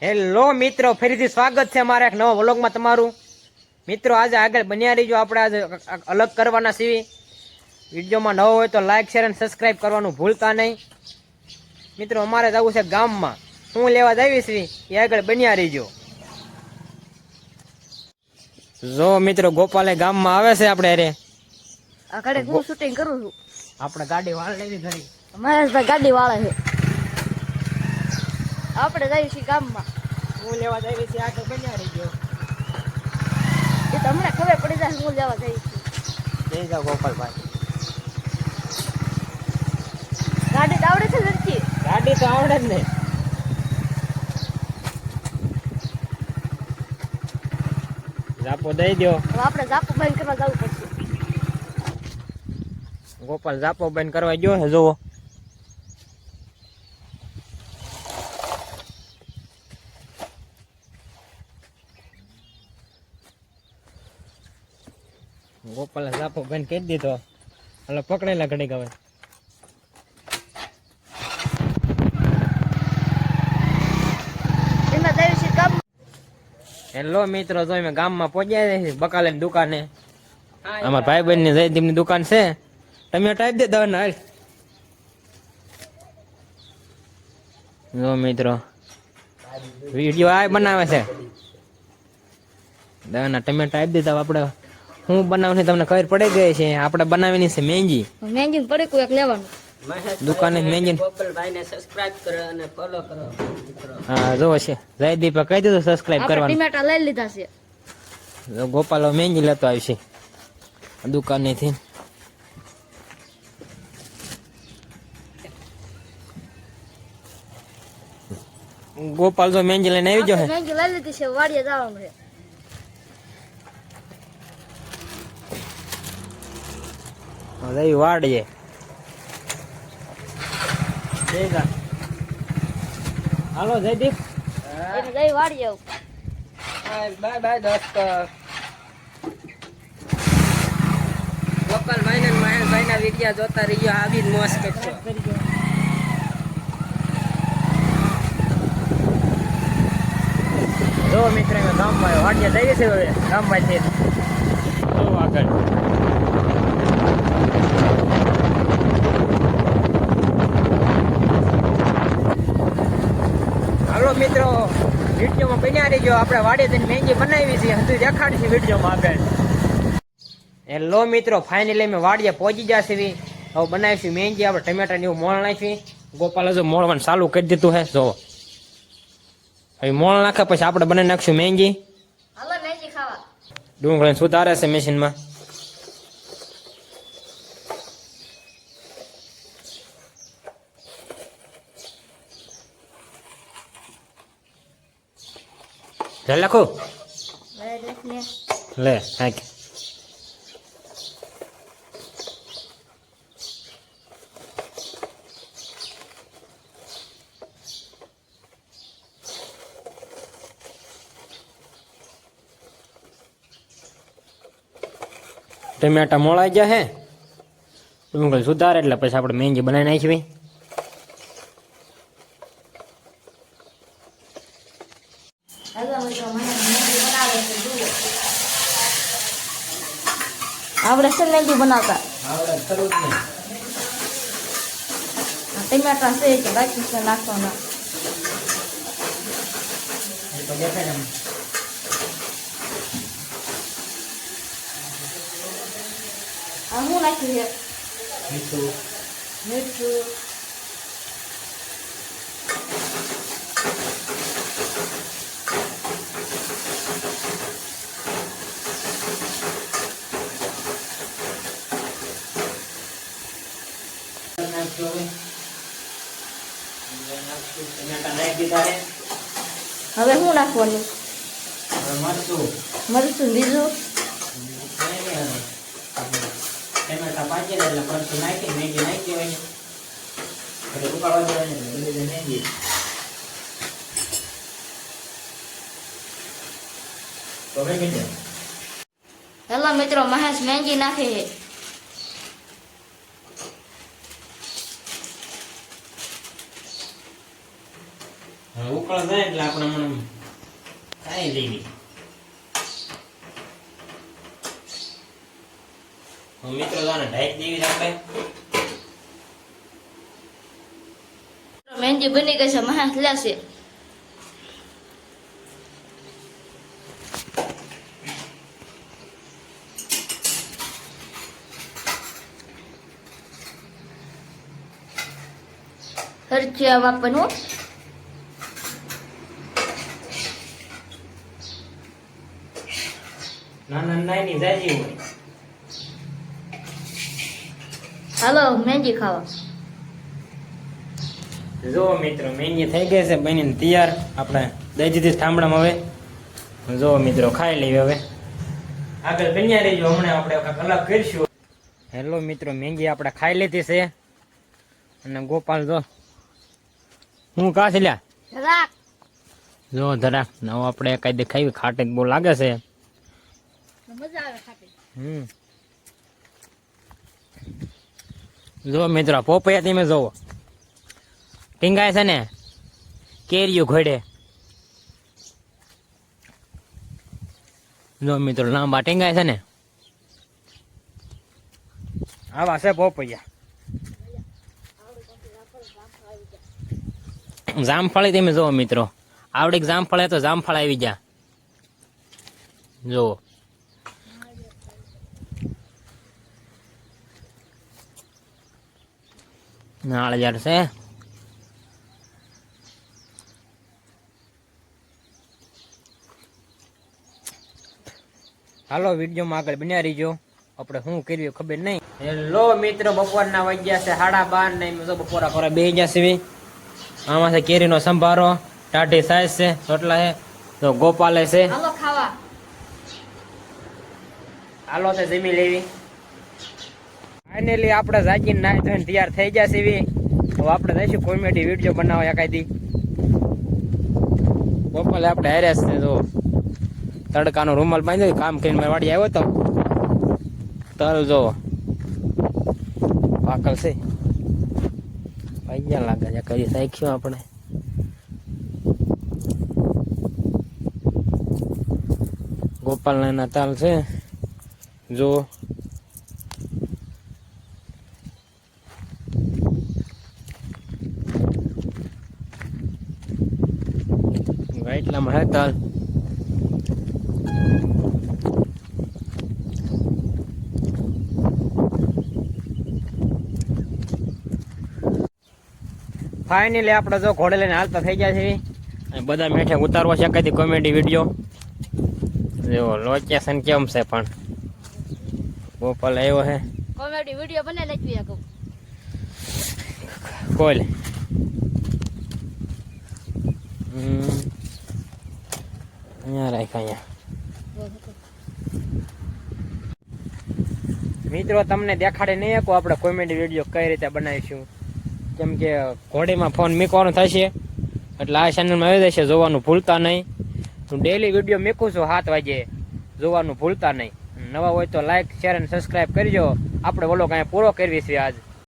Hello મિત્રો, ફરીથી સ્વાગત છે અમારા એક નવા વ્લોગમાં તમારું. મિત્રો આજે આગળ બન્યા રહીજો. આપણે આજે અલગ કરવાના છીએ. વિડીયોમાં નવો હોય તો લાઈક શેર અને સબસ્ક્રાઈબ કરવાનું ભૂલતા નહીં. મિત્રો અમારે જવું છે ગામમાં. શું લેવા જઈએ છીએ એ આગળ બન્યા રહીજો. જો મિત્રો ગોપાલે ગામમાં આવે છે આપણે અરે આ ઘરે હું શૂટિંગ કરું છું. આપણે ગાડી વાળ લેવી ઘડી. મહેશભાઈ ગાડી વાળા છે. આપણે જઈએ છીએ ગામમાં. હું લેવા જઈએ છીએ આગળ બન્યા રહીજો. એ તમને ખબર પડી જાય હું લેવા જઈએ છીએ. જઈ જાઓ ગોપાલભાઈ. ગાડી તો આવડે છે લડકી? ગાડી તો આવડે જ ને. જાપો દઈ દો. હવે આપણે જાપો બંધ કરવા જવું પડશે. ગોપાલ જાપો બંધ કરવા ગયો છે જોવો. ગોપાલે જાપો બંધ કરી દીધો. એટલે પકડેલા ઘડી ગવે. એમાં જઈએ છીએ ગામ. હેલો મિત્રો, જો અમે ગામમાં પહોંચ્યા છીએ બકાલાની દુકાને. અમારા ભાઈ બહેન ની જયદીપની દુકાન છે. તમે ટાઈપ દે દવા ના. જો મિત્રો વિડીયો આ બનાવે છે. દવાના ટમેટા આપી દીધા. આપણે હું બનાવવાની તમને ખબર પડી ગઈ છે. આપણે બનાવવાની છે મેંગી. મેંગી પડે કોઈ એક લેવાનું. દુકાને મેંગી ગોપાલભાઈને સબસ્ક્રાઇબ કરો અને ફોલો કરો. હા જો છે જયદીપે કહી દીધું સબસ્ક્રાઇબ આપણે કરવાનું. ટમેટા લઈ લીધા છે. ગોપાલો મેંગી લેતો આવશે દુકાનેથી. ગોપાલ જો મેંગી લઈને આવી ગયો આપણે મેંગી લઈ લીધી છે. વાડીએ જવાનું છે. છે વાડીએ. હાલો જયદીપ. એટલે જઈ વાડીએ આવું. બાય બાય દોસ્તો. ગોપાલભાઈ ને મહેશભાઈ ના વિડિયા જોતા રહીયો. આવી જ મોજ કરજો. જો મિત્ર અમે ગામમાં વાડીએ જઈએ છીએ. હવે ગામમાં છે જો આગળ. હાલો મિત્રો, વિડીયોમાં બન્યા રહીજો. આપણે વાડીએ જઈને મેંગી બનાવી છે હજુ દેખાડીશું વિડીયોમાં આગળ. હેલો મિત્રો, ફાઇનલી અમે વાડીએ પહોંચી ગયા છીએ. હવે બનાવીશું મેંગી. આપણે ટમેટાની એવું મોણ નાખી. ગોપાલ હજુ મોળવાનું ચાલુ કરી દીધું હે. જો હવે મોણ નાખે પછી આપણે બનાવી નાખશું મેંગી. હાલો મેંગી ખાવા. ડુંગળીને સુધારે છે મશીનમાં. લખો લે હાક. ટમેટા મોળાઈ ગયા હે. ડુંગળી સુધારે એટલે પછી આપણે મેંગી બનાવી નાખવી. આપણે છે મેંગી બનાવતા. આવડે ખરું જ નહીં. ટમેટા છે કે બાકી છે નાખવાના. એ તો દેખાય ને. આ હું નાખ્યું છે મીઠું. મીઠું. હવે શું નાખવાનું? મરચું બીજું. ટમેટા પાકી એટલે મરચું નાખી મેંગી નાખી દેવાની. એટલે ઉકાળવા દેવાની. મેંગી તો કઈ ગઈ. હેલો મિત્રો, મહેશ મેંગી નાખે છે. ઉકળ જાય એટલે આપણે મને ખાઈ લેવી. મિત્રો જાણે ઢાઈ દેવી છે આપણે. મહેંદી બની ગઈ છે, મહાસ લેશે. હરખી વાપરવું. નાના નાની જાજી હોય. હાલો મહેંદી ખાવા. જો મિત્રો મહેંદી થઈ ગઈ છે બનીને તૈયાર. આપણે દઈ દીધી ઠામડામાં. હવે જો મિત્રો ખાઈ લઈએ. હવે આગળ બન્યા રહીજો, હમણાં આપણે કાંઈક અલગ કરીશું. હેલો મિત્રો, મહેંદી આપણે ખાઈ લીધી છે. અને ગોપાલ જો હું કા છે લ્યા રાખ. જો ધરાક નવ આપણે કાંઈ ખાવી. ખાટે બહુ લાગે છે. મજા આવે ખાતી. જો મિત્રો પોપૈયા તમે જોવો ટીંગાય છે ને કેરીયું ઘોડે. જો મિત્રો લાંબા ટીંગાય છે ને આવા છે પોપૈયા. જામફળી તમે જોવો મિત્રો, આવડીક જામફળ તો જામફળ આવી ગયા. જુઓ નાળિયેર છે. હાલો વિડીયોમાં આગળ બન્યા રહીજો. આપણે શું કર્યું ખબર નહીં. હેલો મિત્રો, બપોરના વાગ્યા છે 12:30 ને બપોરા ખોરા બેસી ગયા છે. આમાં છે કેરીનો સંભારો, ટાઢી સાઈઝ છે, ચોટલા છે. તો ગોપાલે છે. હાલો ખાવા. હાલો તો જમી લેવી. ફાઇનલી આપણે જાગીને નાઈ ધોઈને તૈયાર થઈ ગયા છે. હવે આપણે જઈશું કોમેડી વિડીયો બનાવવા એકાદી. ગોપાલે આપણે હેરેસ છે. જો તડકાનો રૂમાલ બાંધ્યો, કામ કરીને મારી વાડી આવ્યો તો તલ જો પાકલ છે. પૈયા લાગે છે કરી સાખ્યું આપણે. ગોપાલ ના તાલ છે જો. એટલામાં હે તાલ. ફાઇનલી આપણે જો ઘોડે લઈને હાલતા થઈ ગયા છે. અને બધા મેઠે ઉતારવા છે કઈ કોમેડી વિડીયો. જો લોકેશન કેમ છે પણ ગોપાલ આવ્યો છે. કોમેડી વિડીયો બને લખવી શકો. કોલ અહીંયા રાખ. અહીંયા મિત્રો તમને દેખાડે નહીં આપો આપણે કોમેડી વિડીયો કઈ રીતે બનાવીશું. કેમ કે ઘોડીમાં ફોન મૂકવાનો થશે એટલે આ ચેનલમાં આવી જશે. જોવાનું ભૂલતા નહીં. હું ડેલી વિડીયો મૂકું છું 7 વાગે. જોવાનું ભૂલતા નહીં. નવા હોય તો લાઈક શેર અને સબસ્ક્રાઈબ કરજો. આપણે ઓલો કાંઈ પૂરો કરવી છે આજ.